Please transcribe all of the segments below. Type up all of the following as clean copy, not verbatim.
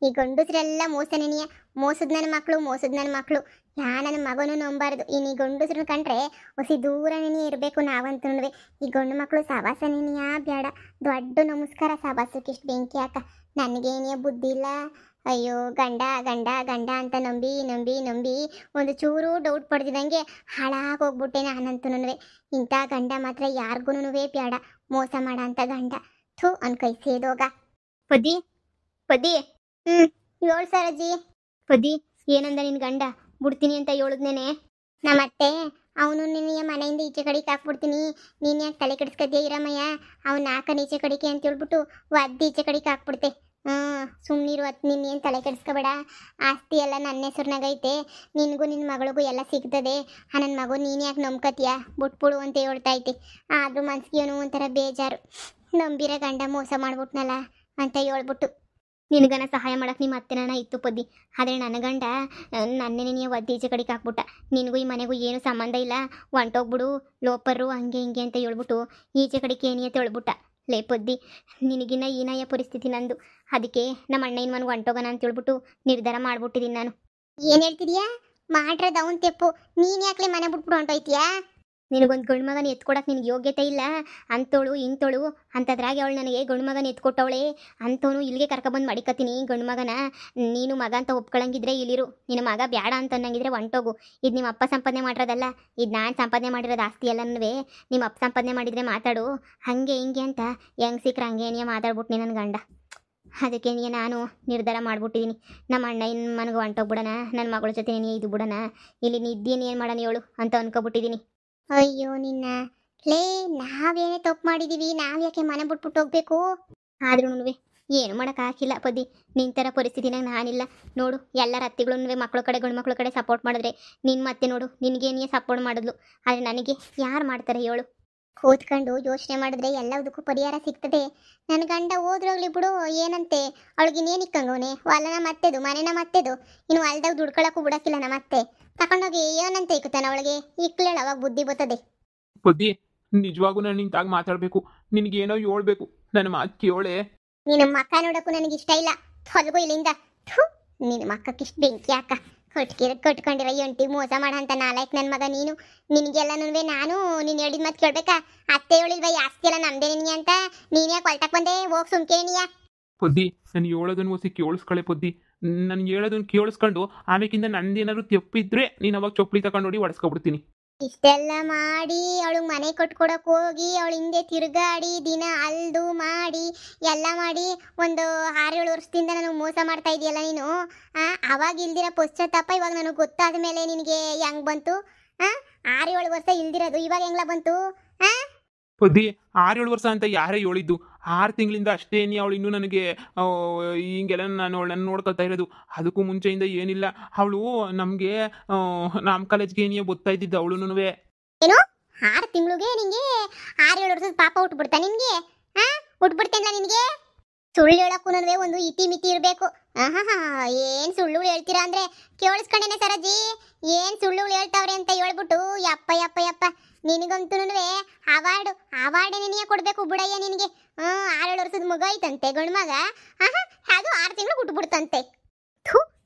ಈ ಗಂಡಸ್ರೆಲ್ಲ ಮೋಸನೇನಿಯ. ಮೋಸದ ನನ್ನ ಮಕ್ಕಳು, ಮೋಸದ ನನ್ನ ಮಕ್ಕಳು. ನನ್ನ ಮಗನೂ ನಂಬಾರ್ದು. ಇನ್ನು ಈ ಗಂಡಸ್ರನ್ನ ಕಂಡ್ರೆ ಹೊಸಿ ದೂರನೇ ಇರಬೇಕು ನಾವಂತೂ. ಈ ಗಂಡು ಮಕ್ಕಳು ಸವಾಸನೇನಿಯ ಬೇಡ. ದೊಡ್ಡ ನಮಸ್ಕಾರ ಸವಾಸಕ್ಕೆ ಇಷ್ಟು ಬೆಂಕಿ ಹಾಕ. ನನಗೇನಿಯ ಬುದ್ಧಿ ಇಲ್ಲ. ಅಯ್ಯೋ ಗಂಡ ಗಂಡ ಗಂಡ ಅಂತ ನಂಬಿ ನಂಬಿ ನಂಬಿ ಒಂದು ಚೂರು ಡೌಟ್ ಪಡ್ದಿದಂಗೆ ಹಾಳಾಗೋಗ್ಬಿಟ್ಟೆ ನಾನಂತೂ. ಇಂಥ ಗಂಡ ಮಾತ್ರ ಯಾರಿಗೂ ಬೇಡ. ಮೋಸ ಮಾಡ ಅಂತ ಗಂಡ ಥೂ ಅನ್ ಕೈ ಸೇದೋಗ. ಪದಿ ಪದಿ ಏಳು ಸರಜಿ. ಪದಿ ಏನಂದ ನಿನ್ ಗಂಡ? ಬಿಡ್ತೀನಿ ಅಂತ ಹೇಳಿದ್ನೇನೆ. ನಮ್ಮತ್ತೆ ಅವನು ನಿನ್ನ ಮನೆಯಿಂದ ಈಚೆ ಕಡೆಗೆ ಹಾಕ್ಬಿಡ್ತೀನಿ, ನೀನು ಯಾಕೆ ತಲೆ ಕೆಡಿಸ್ಕದ್ಯಾ ಇರಮ್ಮಯ್ಯ, ಅವ್ನು ಹಾಕನ್ ಈಚೆ ಕಡೆಗೆ ಅಂತ ಹೇಳ್ಬಿಟ್ಟು ಒದ್ದು ಈಚೆ ಕಡೆಗೆ ಹಾಕ್ಬಿಡ್ತೆ. ಸುಮ್ಮನಿರು ಅತ್, ನೀನು ಏನು ತಲೆ ಕೆಡಿಸ್ಕೋಬೇಡ. ಆಸ್ತಿ ಎಲ್ಲ ನನ್ನ ಹೆಸರಿನಾಗೈತೆ, ನಿನಗೂ ನಿನ್ನ ಮಗಳಿಗೂ ಎಲ್ಲ ಸಿಗ್ತದೆ. ನನ್ನ ಮಗು ನೀನು ಯಾಕೆ ನಂಬ್ಕತೀಯ, ಬಿಟ್ಬಿಡು ಅಂತ ಹೇಳ್ತಾ ಐತೆ. ಆದರೂ ಮನ್ಸಿಗೆ ಏನೋ ಒಂಥರ ಬೇಜಾರು. ನಂಬಿರೋ ಗಂಡ ಮೋಸ ಮಾಡ್ಬಿಟ್ನಲ್ಲ ಅಂತ ಹೇಳ್ಬಿಟ್ಟು. ನಿನಗನ ಸಹಾಯ ಮಾಡಕ್ಕೆ ನಿಮ್ಮ ಅತ್ತೆನ ಇತ್ತು ಪದ್ದಿ, ಆದರೆ ನನ್ನ ಗಂಡ ನನ್ನೇ ನೀನು ಒದ್ದು ಈಚೆ ಕಡೆಗೆ ಹಾಕ್ಬಿಟ್ಟ. ನಿನಗೂ ಈ ಮನೆಗೂ ಏನು ಸಂಬಂಧ ಇಲ್ಲ, ಹೊಂಟೋಗ್ಬಿಡು ಲೋಪರು ಹಂಗೆ ಹಿಂಗೆ ಅಂತ ಹೇಳ್ಬಿಟ್ಟು ಈಚೆ ಕಡೆಗೆ ಏನಿ ಅಂತ ಹೇಳ್ಬಿಟ್ಟ. ಲೇ ಪದ್ದಿ, ನಿನಗಿನ್ನ ಈನಾಯ ಪರಿಸ್ಥಿತಿ ನಂದು. ಅದಕ್ಕೆ ನಮ್ಮ ಅಣ್ಣ ಇನ್ನು ಮನೆಗೆ ಹೊಂಟೋಗೋಣ ಅಂತ ಹೇಳ್ಬಿಟ್ಟು ನಿರ್ಧಾರ ಮಾಡ್ಬಿಟ್ಟಿದ್ದೀನಿ ನಾನು. ಏನು ಹೇಳ್ತಿದ್ಯಾ? ಮಾಡ್ರದ ಅವನ್ ತೆಪ್ಪು, ನೀನು ಯಾಕಲೆ ಮನೆ ಬಿಟ್ಬಿಟ್ಟು ಹೊಂಟೋಯ್ತೀಯಾ? ನಿನಗೊಂದು ಗಂಡು ಮಗನ ಎತ್ಕೊಡಕ್ಕೆ ನಿನಗೆ ಯೋಗ್ಯತೆ ಇಲ್ಲ ಅಂತೋಳು ಇಂತೋಳು ಅಂತದ್ರಾಗೆ ಅವಳು ನನಗೆ ಗಂಡು ಮಗನ ಎತ್ಕೊಟ್ಟವಳೆ. ಅಂಥವನು ಇಲ್ಲಿಗೆ ಕರ್ಕೊಬಂದು ಮಡಿಕತ್ತೀನಿ ಗಂಡು ಮಗನ. ನೀನು ಮಗ ಅಂತ ಒಪ್ಕೊಳಂಗಿದ್ರೆ ಇಲ್ಲಿರು, ನಿನ್ನ ಮಗ ಬೇಡ ಅಂತ ಅನ್ನಂಗಿದ್ರೆ ಹೊಂಟೋಗು. ಇದು ನಿಮ್ಮ ಅಪ್ಪ ಸಂಪಾದನೆ ಮಾಡಿರೋದಲ್ಲ, ಇದು ನಾನು ಸಂಪಾದನೆ ಮಾಡಿರೋದು ಆಸ್ತಿ ಎಲ್ಲನೂ ನಿಮ್ಮ ಅಪ್ಪ ಸಂಪಾದನೆ ಮಾಡಿದರೆ ಮಾತಾಡು. ಹಾಗೆ ಹಿಂಗೆ ಅಂತ ಹೆಂಗೆ ಸಿಕ್ಕರೆ ಹಂಗೆ ನೀ ಮಾತಾಡ್ಬಿಟ್ನಿ ನನ್ನ ಗಂಡ. ಅದಕ್ಕೆ ನಾನು ನಿರ್ಧಾರ ಮಾಡ್ಬಿಟ್ಟಿದ್ದೀನಿ, ನಮ್ಮ ಅಣ್ಣ ಇನ್ನು ಮನೆಗೆ ಹೊಂಟೋಗ್ಬಿಡೋಣ, ನನ್ನ ಮಗಳ ಜೊತೆ ನೀ ಇದು ಬಿಡೋಣ, ಇಲ್ಲಿ ನಿದ್ದೇನು ಏನು ಮಾಡೋಣ ಹೇಳು ಅಂತ ಅನ್ಕೊಬಿಟ್ಟಿದ್ದೀನಿ. ಅಯ್ಯೋ ನಿನ್ನ ಲೇ, ನಾವೇನೇ ತಪ್ಪು ಮಾಡಿದ್ದೀವಿ, ನಾವು ಯಾಕೆ ಮನೆ ಬಿಟ್ಬಿಟ್ಟು ಹೋಗ್ಬೇಕು? ಆದ್ರೂ ಏನು ಮಾಡೋಕ್ಕಾಗಿಲ್ಲ ಪದಿ, ನಿಂತರ ಪರಿಸ್ಥಿತಿನಾಗ ನಾನಿಲ್ಲ ನೋಡು. ಎಲ್ಲರ ಅತ್ತಿಗಳು ಮಕ್ಕಳ ಕಡೆ ಗಂಡು ಮಕ್ಕಳ ಕಡೆ ಸಪೋರ್ಟ್ ಮಾಡಿದ್ರೆ ನಿನ್ನ ಮತ್ತೆ ನೋಡು ನಿನಗೇನೇ ಸಪೋರ್ಟ್ ಮಾಡಿದ್ಲು, ಆದರೆ ನನಗೆ ಯಾರು ಮಾಡ್ತಾರೆ ಹೇಳು? ಕೂತ್ಕೊಂಡು ಯೋಚನೆ ಮಾಡಿದ್ರೆ ಎಲ್ಲದಕ್ಕೂ ಪರಿಹಾರ ಸಿಗ್ತದೆ. ನನ್ನ ಗಂಡ ಹೋದ್ರೋಗ್ಲಿ ಬಿಡು, ಏನಂತೆ ಅವಳಿಗಿನ್ನೇನು ಇಕ್ಕಂಗವನೆ, ಹೊಲನ ಮತ್ತೆದು ಮನೆನ ಮತ್ತೆದು, ಇನ್ನು ಹೊಲ್ದಾಗ ದುಡ್ಕೊಳಕ್ಕೂ ಬಿಡಕ್ಕಿಲ್ಲ ನಮ್ಮ ಅತ್ತೆ. ತಗೊಂಡೋಗಿ ಏನಂತ ಇಕ್ಕುತ್ತಾನ ಅವಳಿಗೆ, ಇಕ್ಲೇಳ ಅವಾಗ ಬುದ್ಧಿ ಬರ್ತದೆ. ಬುದ್ಧಿ ನಿಜವಾಗೂ ನಾನು ನಿಂತಾಗ ಮಾತಾಡಬೇಕು, ನಿನಗೇನೋ ಹೇಳ್ಬೇಕು, ನನ್ನ ಮಾತು ಕೇಳೇ. ನಿನ್ನ ಮಕ್ಕ ನೋಡಕ್ಕೂ ನನಗೆ ಇಷ್ಟ ಇಲ್ಲ, ಹೊಲಗು ಇಲ್ಲಿಂದ. ನಿನ್ನ ಮಕ್ಕಕ್ಕಿಷ್ಟು ಬೆಂಕಿ ಹಾಕ. ಕಟ್ಕೊಂಡಿರೋ ಎಂಟಿಗೆ ಮೋಸ ಮಾಡಂತ ನಾಲ್ಕು ನನ್ನ ಮಗ ನೀನು. ನಿನಗೆಲ್ಲನೂ ನಾನು ನೀನು ಹೇಳಿದ ಮತ್ತೆ ಕೇಳ್ಬೇಕಾ? ಅತ್ತೆ ಹೇಳಿಲ್ವ ಆಸ್ತಿ ಎಲ್ಲ ನಮ್ದೇ ನಿನಗೆ ಅಂತ, ನೀನು ಯಾಕೆ ಹೊಲ್ಟಕ್ಕೆ ಬಂದೆ? ಹೋಗಿ ಸುಮ್ಕೇನಿಯ ಪುದ್ದಿ, ನಾನು ಹೇಳೋದನ್ನು ಹೊಸಿ ಕೇಳಿಸ್ಕೊಳ್ಳೆ ಪುದ್ದಿ. ನನಗೆ ಹೇಳೋದನ್ನು ಕೇಳಿಸ್ಕೊಂಡು ಆಮೇಕಿಂದ ನಂದೇನಾದ್ರು ತಪ್ಪಿದ್ರೆ ನೀನು ಅವಾಗ ಚೊಪ್ಪಲಿ ತಗೊಂಡು ನೋಡಿ ಹೊಡೆಸ್ಕೊಬಿಡ್ತೀನಿ. ಇಷ್ಟೆಲ್ಲ ಮಾಡಿ ಅವಳು ಮನೆ ಕಟ್ಕೊಡಕ್ಕೆ ಹೋಗಿ ಅವಳು ಹಿಂದೆ ತಿರುಗಾಡಿ ದಿನ ಅಲ್ದು ಮಾಡಿ ಎಲ್ಲ ಮಾಡಿ ಒಂದು 6-7 ವರ್ಷದಿಂದ ನನಗೆ ಮೋಸ ಮಾಡ್ತಾ ಇದೆಯಲ್ಲ ನೀನು. ಅವಾಗ ಇಲ್ದಿರೋ ಪಶ್ಚಾತ್ತಾಪ ಇವಾಗ ನನಗೆ ಗೊತ್ತಾದ ಮೇಲೆ ನಿನಗೆ ಹೆಂಗೆ ಬಂತು? 6-7 ವರ್ಷ ಇಲ್ದಿರೋದು ಇವಾಗ ಹೆಂಗ್ಲ ಬಂತು? ಪುದ್ದಿ 6-7 ವರ್ಷ ಅಂತ ಯಾರೇ ಹೇಳಿದ್ದು? 6 ತಿಂಗಳಿಂದ ಅಷ್ಟೇ ನೀ ಅವಳು ಇನ್ನೂ ನನಗೆ ಹಿಂಗೆಲ್ಲ ನಾನು ಅವಳನ್ನ ನೋಡ್ಕೊತಾ ಇರೋದು. ಅದಕ್ಕೂ ಮುಂಚೆಯಿಂದ ಏನಿಲ್ಲ. ಅವಳು ನಮಗೆ ನಮ್ಮ ಕಾಲೇಜ್ಗೆ ಏನಿಯೇ ಗೊತ್ತಾ ಇದ್ದಿದ್ದು ಅವಳು. ಏನು 6 ತಿಂಗಳಿಗೆ ನಿನಗೆ 6-7 ವರ್ಷದ ಪಾಪ ಹುಟ್ಬಿಡ್ತಾ ನಿನಗೆ? ಹುಟ್ಬಿಡ್ತೇನಲ್ಲ ನಿನಗೆ? ಸುಳ್ಳು ಹೇಳಕ್ಕೂ ಒಂದು ಇತಿ ಮಿತಿ ಇರಬೇಕು. ಏನು ಸುಳ್ಳುಗಳು ಹೇಳ್ತೀರಾ ಅಂದರೆ ಕೇಳಿಸ್ಕೊಂಡೇನೆ ಸರಜಿ, ಏನು ಸುಳ್ಳುಗಳು ಹೇಳ್ತಾವ್ರೆ ಅಂತ ಹೇಳ್ಬಿಟ್ಟು ಯಪ್ಪ ಯಪ್ಪ ಯಪ್ಪ ನಿನಗಂತೂ ಅವಾರ್ಡ್ ನೀನೇ ಕೊಡಬೇಕು ಬಿಡಯ್ಯ ನಿನಗೆ. 6-7 ವರ್ಷದ ಮಗ ಐತಂತೆ ಗಂಡು ಮಗ, ಅದು 6 ತಿಂಗಳು ಹುಟ್ಟುಬಿಡ್ತಂತೆ.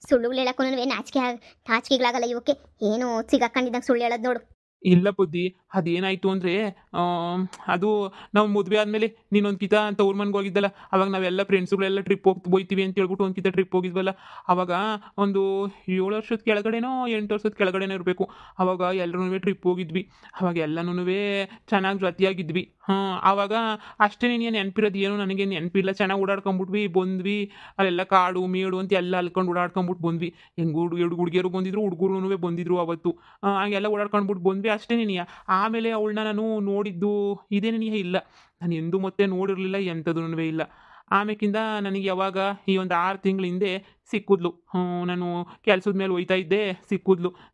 ಸುಳ್ಳುಗಳು ಹೇಳಕ್ಕೂ ನಾಚಿಕೆಗಳಾಗಲ್ಲ ಇವಕ್ಕೆ. ಏನು ಸಿಗಾಕೊಂಡಿದ್ದಾಗ ಸುಳ್ಳು ಹೇಳೋದು ನೋಡು. ಇಲ್ಲ ಬುದ್ಧಿ, ಅದೇನಾಯಿತು ಅಂದರೆ ಅದು ನಾವು ಮದುವೆ ಆದಮೇಲೆ ನೀನೊಂದು ಕಿತ ಅಂತ ಊರ್ ಮನೆಗೆ ಹೋಗಿದ್ದಲ್ಲ, ಅವಾಗ ನಾವೆಲ್ಲ ಫ್ರೆಂಡ್ಸ್ಗಳೆಲ್ಲ ಟ್ರಿಪ್ ಹೋಗ್ತೀವಿ ಅಂತ ಹೇಳ್ಬಿಟ್ಟು ಒಂದು ಕಿತ ಟ್ರಿಪ್ ಹೋಗಿದ್ವಲ್ಲ. ಅವಾಗ ಒಂದು 7 ವರ್ಷದ ಕೆಳಗಡೆನೋ 8 ವರ್ಷದ ಕೆಳಗಡೆನೋ ಇರಬೇಕು. ಅವಾಗ ಎಲ್ಲರೂ ಟ್ರಿಪ್ ಹೋಗಿದ್ವಿ. ಅವಾಗ ಎಲ್ಲನೂ ಚೆನ್ನಾಗಿ ಜೊತೆಯಾಗಿದ್ವಿ. ಆವಾಗ ಅಷ್ಟೇ ನೀನು ನೆನಪಿರೋದು ಏನು ನನಗೆ ನೆನಪಿಲ್ಲ. ಚೆನ್ನಾಗಿ ಓಡಾಡ್ಕೊಂಬಿಟ್ವಿ ಬಂದ್ವಿ. ಅಲ್ಲೆಲ್ಲ ಕಾಡು ಮೇಡು ಅಂತ ಎಲ್ಲ ಅಲ್ಕೊಂಡು ಓಡಾಡ್ಕೊಂಬಿಟ್ಟು ಬಂದ್ವಿ. ಹೆಂಗೆ ಹುಡುಗಿಯರು ಬಂದಿದ್ರು, ಹುಡುಗರು ಬಂದಿದ್ರು ಅವತ್ತು. ಹಾಗೆಲ್ಲ ಓಡಾಡ್ಕೊಂಡ್ಬಿಟ್ಟು ಬಂದ್ವಿ ಅಷ್ಟೇ ನೀನಿಯ. ಆಮೇಲೆ ಅವಳನ್ನ ನಾನು ನೋಡಿದ್ದು ಇದೇ ನೀನಿಯ ಇಲ್ಲ, ನಾನು ಎಂದೂ ಮತ್ತೆ ನೋಡಿರಲಿಲ್ಲ, ಎಂಥದೂ ಇಲ್ಲ. ಆಮೇಕಿಂದ ನನಗೆ ಯಾವಾಗ ಈ ಒಂದು 6 ತಿಂಗಳ ಹಿಂದೆ ಸಿಕ್ಕಿದ್ಲು. ನಾನು ಕೆಲಸದ ಮೇಲೆ ಹೋಯ್ತಾ ಇದ್ದೆ,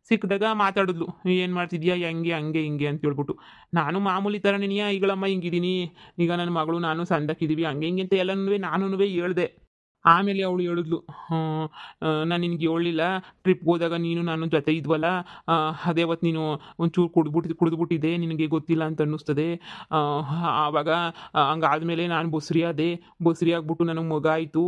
ಸಿಕ್ಕಿದಾಗ ಮಾತಾಡಿದ್ಲು, ಏನು ಮಾಡ್ತಿದ್ಯಾ ಹೆಂಗೆ ಹಂಗೆ ಹಿಂಗೆ ಅಂತ ಹೇಳ್ಬಿಟ್ಟು. ನಾನು ಮಾಮೂಲಿ ಥರ ನೀನಿಯ ಈಗಳಮ್ಮ ಹಿಂಗಿದ್ದೀನಿ, ಈಗ ನನ್ನ ಮಗಳು ನಾನು ಸಂದಕ್ಕಿದ್ದೀವಿ ಹಂಗೆ ಹಿಂಗೆ ಅಂತ ಎಲ್ಲನೂ ನಾನು ಹೇಳಿದೆ. ಆಮೇಲೆ ಅವಳು ಹೇಳಿದ್ಲು, ನಾನು ನಿನಗೆ ಹೇಳಲಿಲ್ಲ, ಟ್ರಿಪ್ಗೆ ಹೋದಾಗ ನೀನು ನಾನು ಜೊತೆ ಇದ್ವಲ್ಲ, ಅದೇ ಅವತ್ತು ನೀನು ಒಂಚೂರು ಕುಡಿದ್ಬಿಟ್ಟಿದ್ದೆ, ನಿನಗೆ ಗೊತ್ತಿಲ್ಲ ಅಂತ ಅನ್ನಿಸ್ತದೆ. ಆವಾಗ ಹಂಗಾದ್ಮೇಲೆ ನಾನು ಬೊಸ್ರಿ ಆಗ್ಬಿಟ್ಟು ನನಗೆ ಮಗ ಆಯಿತು.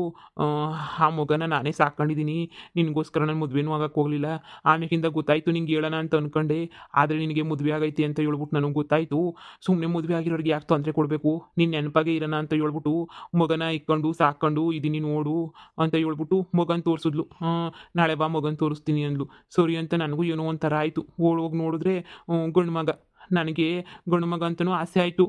ಆ ಮಗನ ನಾನೇ ಸಾಕೊಂಡಿದ್ದೀನಿ, ನಿನಗೋಸ್ಕರ ನಾನು ಮದುವೆನೂ ಆಗಕ್ಕೆ ಹೋಗಲಿಲ್ಲ. ಆಮೇಲಿಂದ ಗೊತ್ತಾಯಿತು ನಿಂಗೆ ಹೇಳೋಣ ಅಂತ ಅಂದ್ಕೊಂಡೆ, ಆದರೆ ನಿನಗೆ ಮದುವೆ ಆಗೈತಿ ಅಂತ ಹೇಳ್ಬಿಟ್ಟು ನನಗೆ ಗೊತ್ತಾಯಿತು. ಸುಮ್ಮನೆ ಮದುವೆ ಆಗಿರೋರಿಗೆ ಯಾಕೆ ತೊಂದರೆ ಕೊಡಬೇಕು, ನಿನ್ನ ನೆನಪಾಗೆ ಇರೋಣ ಅಂತ ಹೇಳ್ಬಿಟ್ಟು ಮಗನ ಇಕ್ಕೊಂಡು ಸಾಕೊಂಡು ಇದೀನಿ ನೋಡು ಅಂತ ಹೇಳ್ಬಿಟ್ಟು ಮಗನ ತೋರಿಸಿದ್ಲು. ನಾಳೆ ಬಾ ಮಗನ ತೋರಿಸ್ತೀನಿ ಅಂದ್ಲು. ಸರಿ ಅಂತ ನನಗೂ ಏನೋ ಒಂಥರ ಆಯಿತು. ಹೋಗಿ ನೋಡಿದ್ರೆ ಗಂಡು ಮಗ. ನನಗೆ ಗಂಡು ಮಗ ಅಂತಲೂ ಆಸೆ ಆಯಿತು.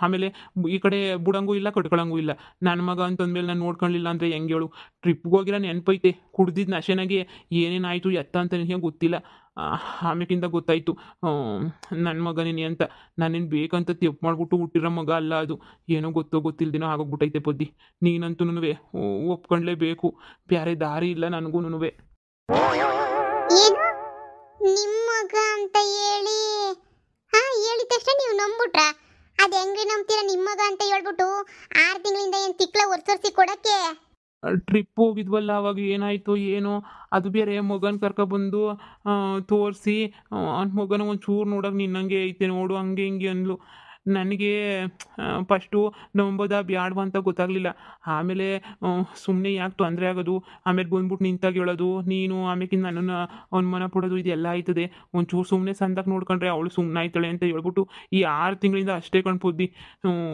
ಆಮೇಲೆ ಈ ಕಡೆ ಬಿಡಂಗೂ ಇಲ್ಲ, ಕಟ್ಕೊಳಂಗೂ ಇಲ್ಲ. ನನ್ನ ಮಗ ಅಂತಂದ್ಮೇಲೆ ನಾನು ನೋಡ್ಕೊಳ್ಳಿಲ್ಲ ಅಂದರೆ ಹೆಂಗೆ ಹೇಳು. ಟ್ರಿಪ್ಗೆ ಹೋಗಿರೋ ನೆನಪೈತೆ, ಕುಡ್ದಿದ್ದು ನಶೆನಾಗೆ ಏನೇನಾಯಿತು ಎತ್ತ ಅಂತ ನನಗೆ ಗೊತ್ತಿಲ್ಲ. ಆಮೇಲಿಂದ ಗೊತ್ತಾಯಿತು ನನ್ನ ಮಗನೇನೆ ಅಂತ. ನಾನೇನು ಬೇಕಂತ ತಪ್ಪು ಮಾಡಿಬಿಟ್ಟು ಹುಟ್ಟಿರೋ ಮಗ ಅಲ್ಲ ಅದು. ಏನೋ ಗೊತ್ತಿಲ್ದೇನೋ ಆಗೋಗ್ಬಿಟ್ಟೈತೆ ಪದ್ದಿ. ನೀನಂತೂ ಒಪ್ಕೊಂಡ್ಲೇಬೇಕು, ಬೇರೆ ದಾರಿ ಇಲ್ಲ ನನಗೂ. ಏನು ನಿಮ್ಮ ಮಗ ಅಂತ ಹೇಳಿ ಹೇಳಿದ ತಕ್ಷಣ ನೀವು ನಂಬಿಟ್ರ? ಅದು ಹೆಂಗ್ರಿ ನಂಬ್ತೀರಾ? ನಿಮ್ಮ ಮಗ ಅಂತ ಹೇಳ್ಬಿಟ್ಟು 6 ತಿಂಗಳಿಂದ ಏನು ತಿಕ್ಲ ಒರ್ಸರ್ಸಿ ಕೊಡಕ್ಕೆ? ಟ್ರಿಪ್ ಹೋಗಿದ್ವಲ್ಲ, ಅವಾಗ ಏನಾಯಿತು ಏನೋ, ಅದು ಬೇರೆ ಮಗನ ಕರ್ಕೊಬಂದು ತೋರಿಸಿ ಮಗನ ಒಂಚೂರು ನೋಡೋಕೆ ನಿನ್ನಂಗೆ ಐತೆ ನೋಡು ಹಂಗೆ ಹಿಂಗೆ ಅಂದ್ಲು. ನನಗೆ ಫಸ್ಟು ನಂಬೋದ ಬ್ಯಾಡ್ವ ಅಂತ ಗೊತ್ತಾಗಲಿಲ್ಲ. ಆಮೇಲೆ ಸುಮ್ಮನೆ ಯಾಕೆ ತೊಂದರೆ ಆಗೋದು, ಆಮೇಲೆ ಬಂದ್ಬಿಟ್ಟು ನಿಂತಾಗ ಹೇಳೋದು ನೀನು, ಆಮೇಲೆ ನನ್ನನ್ನು ಅನುಮಾನ ಪಡೋದು, ಇದೆಲ್ಲ ಆಯ್ತದೆ. ಒಂಚೂರು ಸುಮ್ಮನೆ ಸಂದಾಗ ನೋಡ್ಕೊಂಡ್ರೆ ಅವಳು ಸುಮ್ಮನೆ ಆಯ್ತಾಳೆ ಅಂತ ಹೇಳ್ಬಿಟ್ಟು ಈ 6 ತಿಂಗಳಿಂದ ಅಷ್ಟೇ ಕಣ್ಪುದ್ದಿ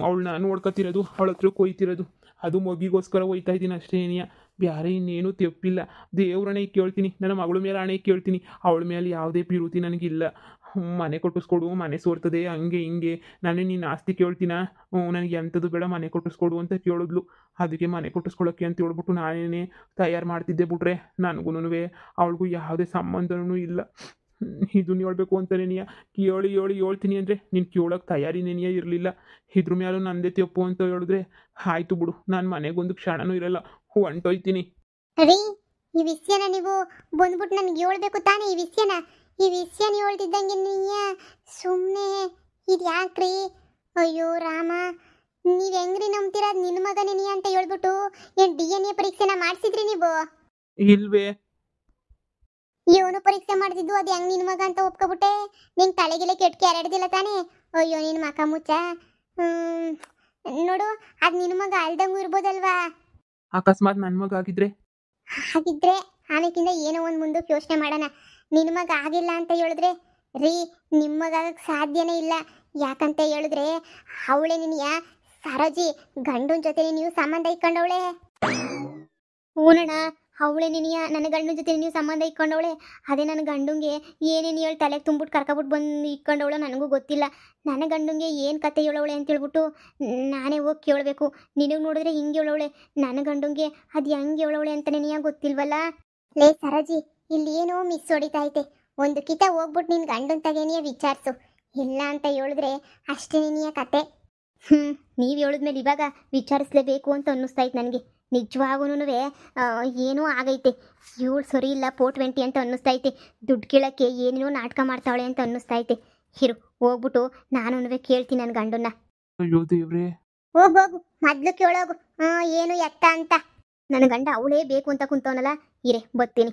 ಅವಳನ್ನ ನೋಡ್ಕೊತಿರೋದು, ಅವಳ ಹತ್ರ ಕೊಯ್ತಿರೋದು. ಅದು ಮಗಿಗೋಸ್ಕರ ಹೋಯ್ತಾ ಇದ್ದೀನಿ ಅಷ್ಟೇ ಏನಿಯ, ಬೇರೆ ಇನ್ನೇನು ತಪ್ಪಿಲ್ಲ. ದೇವ್ರನೇ ಕೇಳ್ತೀನಿ, ನನ್ನ ಮಗಳ ಮೇಲೆ ಹಣೆ ಕೇಳ್ತೀನಿ. ಅವಳ ಮೇಲೆ ಯಾವುದೇ ಪಿರುತಿ ನನಗಿಲ್ಲ. ಮನೆ ಕೊಟ್ಟಿಸ್ಕೊಡು, ಮನೆ ಸೋರ್ತದೆ ಹಂಗೆ ಹಿಂಗೆ. ನಾನೇ ನಿನ್ನ ಆಸ್ತಿ ಕೇಳ್ತೀನ, ನನಗೆ ಎಂಥದ್ದು ಬೇಡ, ಮನೆ ಕೊಟ್ಟಿಸ್ಕೊಡು ಅಂತ ಕೇಳಿದ್ಲು. ಅದಕ್ಕೆ ಮನೆ ಕೊಟ್ಟಿಸ್ಕೊಳಕ್ಕೆ ಅಂತ ಹೇಳ್ಬಿಟ್ಟು ನಾನೇ ತಯಾರು ಮಾಡ್ತಿದ್ದೆ. ಬಿಟ್ರೆ ನನಗೂ ಅವಳಿಗೂ ಯಾವುದೇ ಸಂಬಂಧನೂ ಇಲ್ಲ. ಇದನ್ನ ಹೇಳ್ಬೇಕು ಅಂತಲೇ ಹೇಳ್ತೀನಿ ಅಂದರೆ ನೀನು ಕೇಳೋಕೆ ತಯಾರಿನೇನೆಯೇ ಇರಲಿಲ್ಲ. ಇದ್ರ ಮೇಲೂ ನಂದೇ ತಪ್ಪು ಅಂತ ಹೇಳಿದ್ರೆ ಆಯಿತು ಬಿಡು, ನಾನು ಮನೆಗೊಂದು ಕ್ಷಣನೂ ಇರಲ್ಲ, ಹೊಂಟೋಯ್ತೀನಿ. ರೀ, ಈ ವಿಷಯನ ನೀವು ಬಂದ್ಬಿಟ್ಟು ನನಗೆ ಹೇಳ್ಬೇಕು ತಾನೇ? ಈ ವಿಷಯನ ಹೇಳ್ತಿದ್ದಂಗೆ ನೀಯ ಸುಮ್ಮನೆ ಇದು ಯಾಕ್ರಿ? ಅಯ್ಯೋ ರಾಮ, ನೀವು ಹೆಂಗ್ರಿ ನಂಬ್ತೀರಾ? ನಿನ್ನ ಮಗನೇ ಅಂತ ಹೇಳ್ಬಿಟ್ಟು ಏನು DNA ಪರೀಕ್ಷೆನ ಮಾಡಿಸಿದ್ರಿ ನೀವು? ಇಲ್ವೇ, ಇವನು ಪರೀಕ್ಷೆ ಮಾಡ್ತಿದ್ದು, ಅದು ಹೆಂಗ್ ನಿನ್ನ ಮಗ ಅಂತ ಒಪ್ಕೊಬಿಟ್ಟೆ? ನಿಂಗೆ ತಲೆಗಿಲೆ ಕೆಟ್ಕೆ ಎರಡ್ದಿಲ್ಲ ತಾನೇ? ಅಯ್ಯೋ ನಿನ್ನ ಮಕ ಮುಚ್ಚ. ನೋಡು, ಅದು ನಿನ್ನ ಮಗ ಅಲ್ದಂಗೂ ಇರ್ಬೋದಲ್ವಾ? ಅಕಸ್ಮಾತ್ ನನ್ನ ಮಗ ಆಗಿದ್ರೆ ಆಮೇಕಿಂದ ಏನೋ ಒಂದು ಮುಂದಕ್ಕೆ ಯೋಚನೆ ಮಾಡೋಣ. ನಿನ್ನ ಮಗ ಆಗಿಲ್ಲ ಅಂತ ಹೇಳಿದ್ರೆ ರೀ, ನಿಮ್ಮ ಮಗ ಆಗಕ್ಕೆ ಸಾಧ್ಯನೇ ಇಲ್ಲ. ಯಾಕಂತ ಹೇಳಿದ್ರೆ ಅವಳೆ ನಿನಯ ಸರೋಜಿ ಗಂಡನ ಜೊತೆ ನೀವು ಸಂಬಂಧ ಇಟ್ಕೊಂಡವಳೆ. ಹೂನಣ್ಣ, ಅವಳೆ ನಿನಯ ನನ್ನ ಗಂಡನ ಜೊತೆ ನೀವು ಸಂಬಂಧ ಇಟ್ಕೊಂಡವಳೆ. ಅದೇ ನನ್ನ ಗಂಡಂಗೆ ಏನೇನು ಹೇಳಿ ತಲೆಗೆ ತುಂಬಿಟ್ಟು ಕರ್ಕೊಬಿಟ್ಟು ಬಂದು ಇಟ್ಕೊಂಡವಳು ನನಗೂ ಗೊತ್ತಿಲ್ಲ. ನನ್ನ ಗಂಡಂಗೆ ಏನು ಕತೆ ಹೇಳವಳೆ ಅಂತ ಹೇಳ್ಬಿಟ್ಟು ನಾನೇ ಹೋಗಿ ಕೇಳಬೇಕು. ನಿನಗೆ ನೋಡಿದ್ರೆ ಹಿಂಗೆ ಹೇಳವಳೆ, ನನ್ನ ಗಂಡಂಗೆ ಅದು ಹೆಂಗೆ ಹೇಳವಳೆ ಅಂತ ನಿನಗೆ ಗೊತ್ತಿಲ್ವಲ್ಲ. ಲೇ ಸರೋಜಿ, ಇಲ್ಲಿ ಏನೋ ಮಿಸ್ ಹೊಡಿತೈತೆ. ಒಂದು ಕಿತ ಹೋಗ್ಬಿಟ್ಟು ನಿನ್ನ ಗಂಡನ ತಗೇನಿಯ ವಿಚಾರಿಸು. ಇಲ್ಲ ಅಂತ ಹೇಳಿದ್ರೆ ಅಷ್ಟೇ ನಿನಯ ಕತೆ. ನೀವು ಹೇಳಿದ್ಮೇಲೆ ಇವಾಗ ವಿಚಾರಿಸ್ಲೇಬೇಕು ಅಂತ ಅನ್ನಿಸ್ತೈತೆ ನನಗೆ. ನಿಜವಾಗೂ ಏನೋ ಆಗೈತೆ. ಇವಳು ಸರಿ ಇಲ್ಲ 420 ಅಂತ ಅನ್ನಿಸ್ತೈತೆ. ದುಡ್ಡು ಕೇಳೋಕ್ಕೆ ಏನೇನೋ ನಾಟಕ ಮಾಡ್ತಾವಳೆ ಅಂತ ಅನ್ನಿಸ್ತೈತೆ. ಇರು, ಹೋಗ್ಬಿಟ್ಟು ನಾನು ಕೇಳ್ತೀನಿ ನನ್ನ ಗಂಡನ್ನ. ಅಯ್ಯೋ ದೇವ್ರೇ, ಹೋಗು ಮೊದ್ಲು ಕೇಳೋಗು ಏನು ಎತ್ತ ಅಂತ. ನನ್ನ ಗಂಡ ಅವಳೇ ಬೇಕು ಅಂತ ಕುಂತವನಲ್ಲ. ಇರೇ ಬರ್ತೀನಿ.